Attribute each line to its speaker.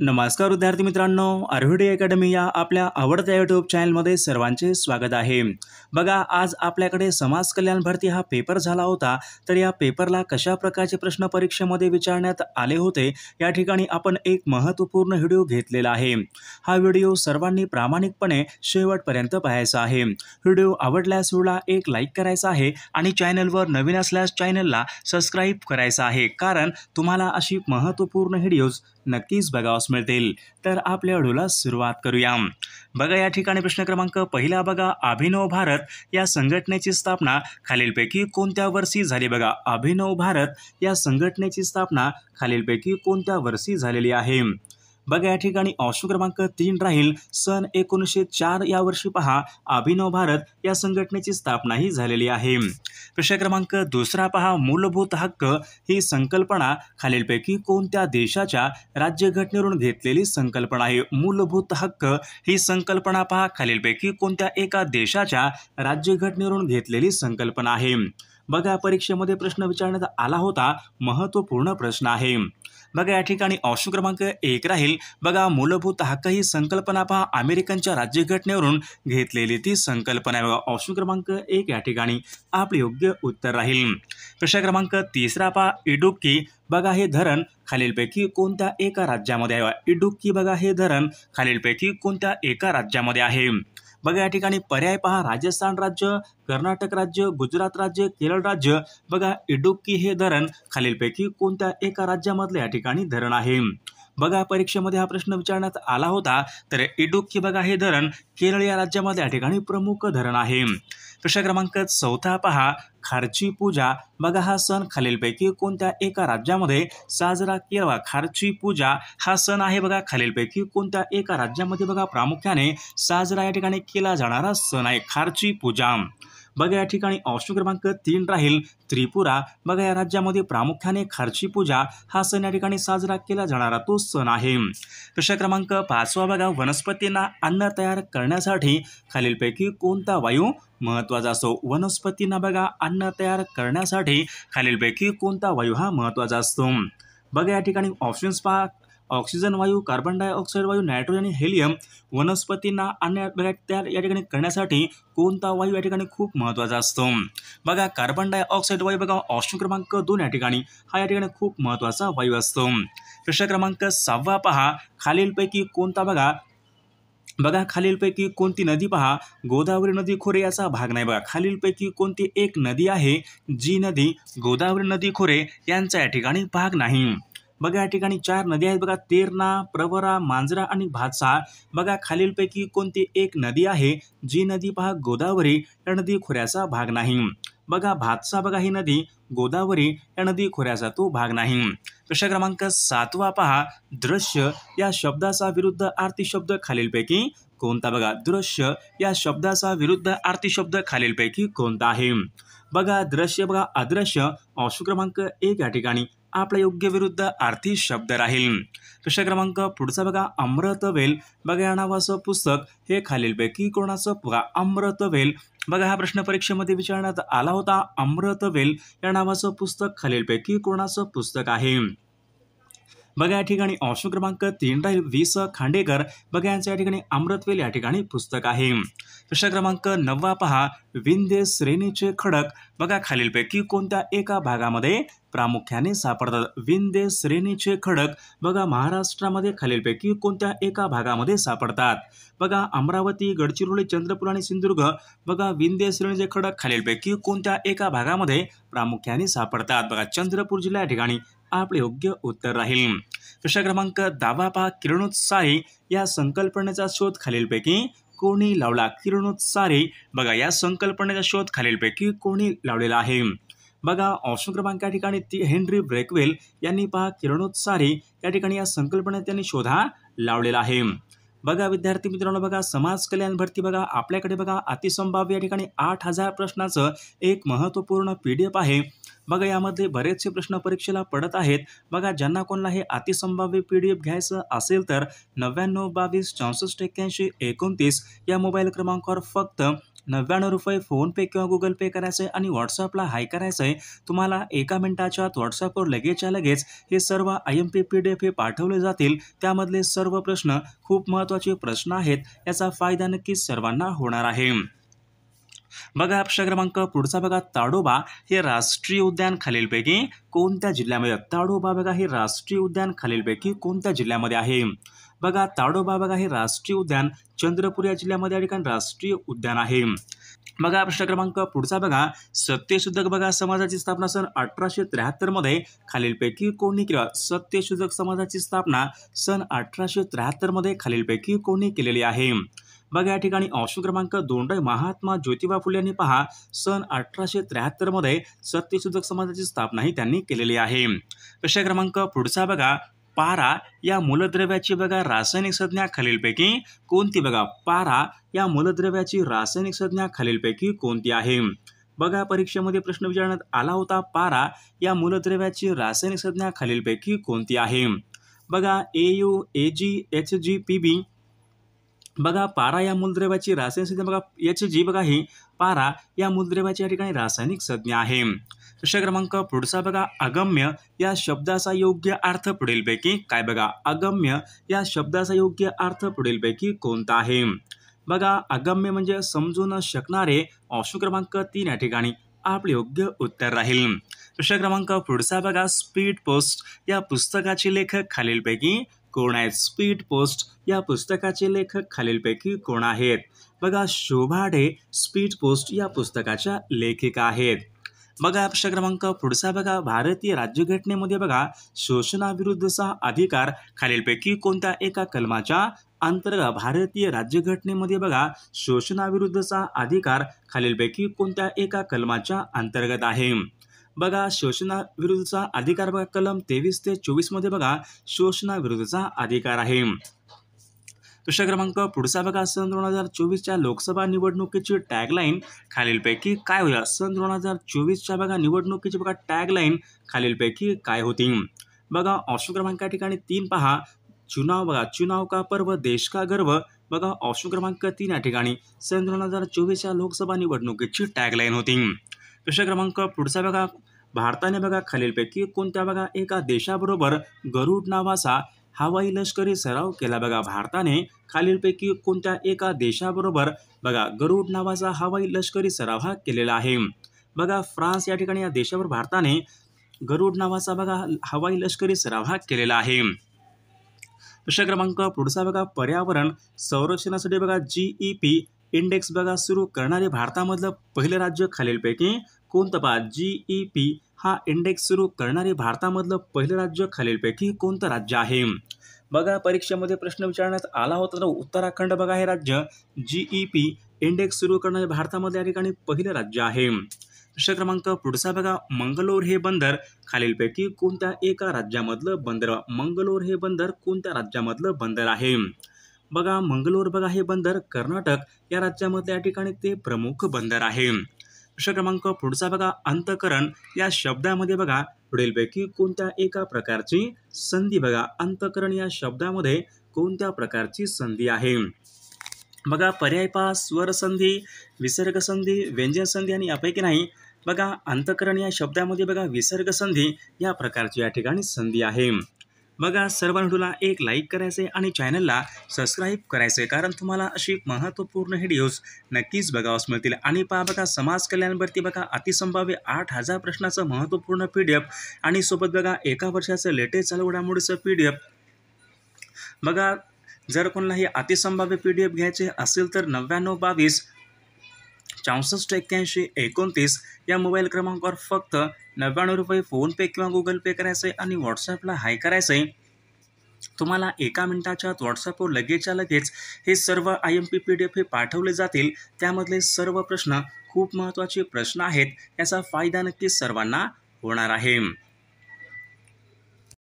Speaker 1: नमस्कार विद्यार्थी मित्रांनो, आरव्हीडी अकॅडमी या आपल्या आवडत्या यूट्यूब चॅनलमध्ये सर्वांचे स्वागत आहे। बघा, आज आपल्याकडे समाज कल्याण भरती हा पेपर झाला होता, तर या पेपरला कशा प्रकारचे प्रश्न परीक्षेमध्ये विचारण्यात आले होते या ठिकाणी आपण एक महत्त्वपूर्ण व्हिडिओ घेतलेला आहे। हा व्हिडिओ सर्वांनी प्रामाणिकपणे शेवटपर्यंत पाहायचा आहे। व्हिडिओ आवडल्यास व्हिडिओला एक लाईक करायचा आहे आणि चॅनलवर नवीन असल्यास चॅनलला सबस्क्राईब करायचं आहे, कारण तुम्हाला अशी महत्त्वपूर्ण व्हिडिओज नक्कीच बघावयास मिळतील। तर आपल्या व्हिडिओला सुरुवात करूया। बघा, या ठिकाणी प्रश्न क्रमांक पहिला बघा, अभिनव भारत या संघटनेची स्थापना खालीलपैकी कोणत्या वर्षी झाली? बघा, अभिनव भारत या संघटनेची स्थापना खालीलपैकी कोणत्या वर्षी झालेली आहे? बघा, या ठिकाणी ऑप्शन क्रमांक 3 राहील सन 1904 या वर्षी पहा अभिनव भारत या संघटनेची स्थापना ही झालेली आहे। प्रश्न क्रमांक दुसरा पहा, मूलभूत हक्क ही संकल्पना खालीलपैकी कोणत्या देशाच्या राज्यघटनेवरून घेतलेली संकल्पना आहे? मूलभूत हक्क ही संकल्पना पहा खालीलपैकी कोणत्या एका देशाच्या राज्यघटनेवरून घेतलेली संकल्पना आहे? बघा, परीक्षेमध्ये प्रश्न विचारण्यात आला होता, महत्त्वपूर्ण प्रश्न आहे। बघा, या ठिकाणी ऑप्शन क्रमांक 1 राहील बघा, मूलभूत हक्क ही संकल्पना पहा अमेरिकनच्या राज्यघटनेवरून घेतलेली ती संकल्पना आहे। बघा, ऑप्शन क्रमांक 1 या ठिकाणी आपले योग्य उत्तर राहील। प्रश्न क्रमांक तिसरा पहा, इडुक्की बघा हे धरण खालीलपैकी कोणत्या एका राज्यामध्ये आहे? इडुक्की बघा हे धरण खालीलपैकी कोणत्या एका राज्यामध्ये आहे? बघा, या ठिकाणी पर्याय पहा, राजस्थान राज्य, कर्नाटक राज्य, गुजरात राज्य, केरळ राज्य। बघा, इडुक्की हे धरण खालीलपैकी कोणत्या एका राज्यामधले या ठिकाणी धरण आहे? बघा, परीक्षेमध्ये हा प्रश्न विचारण्यात आला होता, तर इडुक्की बघा हे धरण केरळ या राज्यामध्ये या ठिकाणी प्रमुख धरण आहे। प्रश्न क्रमांक 4 पहा, खारची पूजा बघा हा सण खालीलपैकी कोणत्या एका राज्यामध्ये साजरा केला? खारची पूजा हा सण आहे बघा खालीलपैकी कोणत्या एका राज्यामध्ये बघा प्रामुख्याने साजरा या ठिकाणी केला जाणारा सण आहे खारची पूजा। बघा, या ठिकाणी ऑप्शन क्रमांक 3 राहील त्रिपुरा बघा या राज्यामध्ये प्रामुख्याने खारची पूजा हा सण या ठिकाणी साजरा केला जाणारा तो सण आहे। प्रश्न क्रमांक 5 बघा, वनस्पतींना अन्न तयार करण्यासाठी खालीलपैकी कोणता वायू महत्त्वाचा असतो? वनस्पतींना बघा अन्न तयार करण्यासाठी खालीलपैकी कोणता वायू हा महत्त्वाचा असतो? बघा, या ठिकाणी ऑप्शन्स पहा, ऑक्सिजन वायू, कार्बन डायऑक्साईड वायू, नायट्रोजन आणि हेलियम। वनस्पतींना अन्न तयार या ठिकाणी करण्यासाठी कोणता वायू या ठिकाणी खूप महत्त्वाचा असतो? बघा, कार्बन डायऑक्साईड वायू बघा ऑप्शन क्रमांक 2 या ठिकाणी हा या ठिकाणी खूप महत्त्वाचा वायू असतो। प्रश्न क्रमांक 6 पहा, खालीलपैकी कोणता बघा खालीलपैकी कोणती नदी पहा गोदावरी नदी खोरे याचा भाग नाही? बघा, खालीलपैकी कोणती एक नदी आहे जी नदी गोदावरी नदी खोरे यांचा या ठिकाणी भाग नाही? बघा, या ठिकाणी 4 नदी आहेत बघा, तेरणा, प्रवरा, मांजरा आणि भातसा। बघा, खालीलपैकी कोणती एक नदी आहे जी नदी पहा गोदावरी या नदी खोऱ्याचा भाग नाही? बघा, भातसा बघा ही नदी गोदावरी या नदी खोऱ्याचा तो भाग नाही। प्रश्न क्रमांक 7 पहा, दृश्य या शब्दाचा विरुद्ध अर्थी शब्द खालीलपैकी कोणता? बघा, दृश्य या शब्दाचा विरुद्ध अर्थी शब्द खालीलपैकी कोणता आहे? बघा, दृश्य बघा अदृश्य ऑप्शन क्रमांक 1 या ठिकाणी आपला योग्य विरुद्ध अर्थी शब्द राहील। प्रश्न क्रमांक पुढचा बघा, अमृतवेल बघा या नावाचं पुस्तक हे खालीलपैकी कोणाचं? बघा, अमृतवेल बघा हा प्रश्न परीक्षेमध्ये विचारण्यात आला होता, अमृतवेल या नावाचं पुस्तक खालीलपैकी कोणाचं पुस्तक आहे? बघा, या ठिकाणी ऑप्शन क्रमांक 3 राहील वि.स. खांडेकर बघा यांचं या ठिकाणी अमृतवेल या ठिकाणी पुस्तक आहे। प्रश्न क्रमांक 9 पहा, विंध्य श्रेणीचे खडक बघा खालीलपैकी कोणत्या एका भागामध्ये प्रामुख्याने सापडतात? विंध्य श्रेणीचे खडक बघा महाराष्ट्रामध्ये खालीलपैकी कोणत्या एका भागामध्ये सापडतात? बघा, अमरावती, गडचिरोली, चंद्रपूर आणि सिंधुदुर्ग बघा विंध्य श्रेणीचे खडक खालीलपैकी कोणत्या एका भागामध्ये प्रामुख्याने सापडतात? बघा, चंद्रपूर जिल्हा या ठिकाणी आपले योग्य उत्तर राहील। प्रश्न क्रमांक 10 पहा, किरणोत्सारी या संकल्पनेचा शोध खालीलपैकी कोणी लावला? किरणोत्सारी बघा या संकल्पनेचा शोध खालीलपैकी कोणी लावलेला आहे? बघा, ऑप्शन क्रमांक या ठिकाणी हेनरी ब्रेकवेल यांनी पहा किरणोत्सारी या ठिकाणी या संकल्पनेत त्यांनी शोध हा लावलेला आहे। बघा, विद्यार्थी मित्रांनो, बघा समाज कल्याण भरती बघा आपल्याकडे बघा अतिसंभाव्य या ठिकाणी 8000 प्रश्नाचं एक महत्त्वपूर्ण PDF आहे। बघा, यामध्ये बरेचसे प्रश्न परीक्षेला पडत आहेत। बघा, ज्यांना कोणाला हे अतिसंभाव्य PDF घ्यायचं असेल तर 99 22 64 81 29 या मोबाईल क्रमांकावर फक्त ₹99 फोनपे किंवा गुगल पे करायचं आहे आणि व्हॉट्सअपला हाय करायचं आहे. तुम्हाला 1 मिनिटाच्या आत व्हॉट्सअपवर लगेचच्या लगेच हे सर्व IMP PDF हे पाठवले जातील. त्यामधले सर्व प्रश्न खूप महत्त्वाचे प्रश्न आहेत. याचा फायदा नक्कीच सर्वांना होणार आहे. बघा प्रश्न क्रमांक पुढचा बघा, ताडोबा हे राष्ट्रीय उद्यान खालीलपैकी कोणत्या जिल्ह्यामध्ये? ताडोबा बघा हे राष्ट्रीय उद्यान खालीलपैकी कोणत्या जिल्ह्यामध्ये आहे? बघा ताडोबा बघा हे राष्ट्रीय उद्यान चंद्रपूर या जिल्ह्यामध्ये या ठिकाणी राष्ट्रीय उद्यान आहे. बघा प्रश्न क्रमांक पुढचा बघा, सत्यशोधक बघा समाजाची स्थापना सन 1873 मध्ये खालीलपैकी कोणी केली? सत्यशोधक समाजाची स्थापना सन 1873 मध्ये खालीलपैकी कोणी केलेली आहे? बघा या ठिकाणी ऑप्शन क्रमांक 2 महात्मा ज्योतिबा फुले यांनी पहा सन 1873 मध्ये सत्यशोधक समाजाची स्थापना ही त्यांनी केलेली आहे. प्रश्न क्रमांक पुढचा बघा, पारा या मूलद्रव्याची बघा रासायनिक संज्ञा खालीलपैकी कोणती? बघा पारा या मूलद्रव्याची रासायनिक संज्ञा खालीलपैकी कोणती आहे? बघा परीक्षेमध्ये प्रश्न विचारण्यात आला होता, पारा या मूलद्रव्याची रासायनिक संज्ञा खालीलपैकी कोणती आहे? बघा AU AG HG PB. बघा पारा या मूलद्रव्याची रासायनिक संज्ञा बघा HG बघा ही पारा या मूलद्रव्याची या ठिकाणी रासायनिक संज्ञा आहे. प्रश्न क्रमांक पुढचा बघा, अगम्य या शब्दाचा योग्य अर्थ पुढीलपैकी काय? बघा अगम्य या शब्दाचा योग्य अर्थ पुढीलपैकी कोणता आहे? बघा अगम्य म्हणजे समजू न शकणारे. ऑप्शन क्रमांक 3 या ठिकाणी आपले योग्य उत्तर राहील. प्रश्न क्रमांक पुढचा बघा, स्पीड पोस्ट या पुस्तकाचे लेखक खालीलपैकी कोण आहेत? स्पीड पोस्ट या पुस्तकाचे लेखक खालीलपैकी कोण आहेत? बघा शोभा डे स्पीड पोस्ट या पुस्तकाच्या लेखिका आहेत. बघा प्रश्न क्रमांक पुढचा बघा, भारतीय राज्यघटनेमध्ये बघा शोषणाविरुद्धचा अधिकार खालीलपैकी कोणत्या एका कलमाच्या अंतर्गत? भारतीय राज्यघटनेमध्ये बघा शोषणाविरुद्धचा अधिकार खालीलपैकी कोणत्या एका कलमाच्या अंतर्गत आहे? बघा शोषणाविरुद्धचा अधिकार बघा कलम 23 ते 24 मध्ये बघा शोषणाविरुद्धचा अधिकार आहे. प्रश्न क्रमांक पुढचा बघा, सन 2024च्या लोकसभा निवडणुकीची टॅगलाईन खालीलपैकी काय होईल? सन 2024च्या बघा निवडणुकीची बघा टॅगलाईन खालीलपैकी काय होती? बघा ऑप्शन क्रमांक या ठिकाणी 3 पहा, चुनाव बघा चुनाव का पर्व देश का गर्व. बघा ऑप्शन क्रमांक 3 या ठिकाणी सन 2024च्या लोकसभा निवडणुकीची टॅगलाईन होती. प्रश्न क्रमांक पुढचा बघा, भारताने बघा खालीलपैकी कोणत्या बघा एका देशाबरोबर गरुड नावाचा हवाई लष्करी सराव केला? बघा भारताने खालीलपैकी कोणत्या एका देशाबरोबर बघा गरुड नावाचा हवाई लष्करी सराव हा केलेला आहे? बघा फ्रान्स या ठिकाणी या देशावर भारताने गरुड नावाचा बघा हवाई लष्करी सराव हा केलेला आहे. प्रश्न क्रमांक पुढचा बघा, पर्यावरण संरक्षणासाठी बघा GEP इंडेक्स बघा सुरू करणारे भारतामधलं पहिलं राज्य खालीलपैकी कोणतं? पहा GEP हा इंडेक्स सुरू करणारे भारतामधलं पहिलं राज्य खालीलपैकी कोणतं राज्य आहे? बघा परीक्षेमध्ये प्रश्न विचारण्यात आला होता तर उत्तराखंड बघा हे राज्य GEP इंडेक्स सुरू करणारे भारतामध्ये या ठिकाणी पहिलं राज्य आहे. प्रश्न क्रमांक पुढचा बघा, मंगलोर हे बंदर खालीलपैकी कोणत्या एका राज्यामधलं बंदर? मंगलोर हे बंदर कोणत्या राज्यामधलं बंदर आहे? बघा मंगलोर बघा हे बंदर कर्नाटक या राज्यामधल्या या ठिकाणी ते प्रमुख बंदर आहे. प्रश्न क्रमांक पुढचा बघा, अंतःकरण या शब्दामध्ये बघा पुढीलपैकी कोणत्या एका प्रकारची संधी? बघा अंतःकरण या शब्दामध्ये कोणत्या प्रकारची संधी आहे? बघा पर्याय पहा, स्वर संधी, विसर्ग संधी, व्यंजन संधी आणि यापैकी नाही. बघा अंतःकरण या शब्दामध्ये बघा विसर्ग संधी या प्रकारची या ठिकाणी संधी आहे. बघा सर्व व्हिडिओला एक लाईक करायचे आणि चॅनलला सबस्क्राईब करायचे, कारण तुम्हाला अशी महत्त्वपूर्ण व्हिडिओज नक्कीच बघावयास मिळतील. आणि पहा बघा समाज कल्याणवरती बघा अतिसंभाव्य 8000 प्रश्नाचं महत्त्वपूर्ण PDF आणि सोबत बघा एका वर्षाचं लेटेस्ट चालू घडामोडीचं PDF. बघा जर कोणाला हे अतिसंभाव्य PDF घ्यायचे असेल तर 9922 64 81 29 या मोबाईल क्रमांकावर फक्त ₹99 फोनपे किंवा गुगल पे करायचं आहे आणि व्हॉट्सअपला हाय करायचं आहे. तुम्हाला 1 मिनिटाच्या आत व्हॉट्सअपवर लगेचच्या लगेच हे सर्व IMP PDF हे पाठवले जातील. त्यामधले सर्व प्रश्न खूप महत्त्वाचे प्रश्न आहेत. याचा फायदा नक्कीच सर्वांना होणार आहे.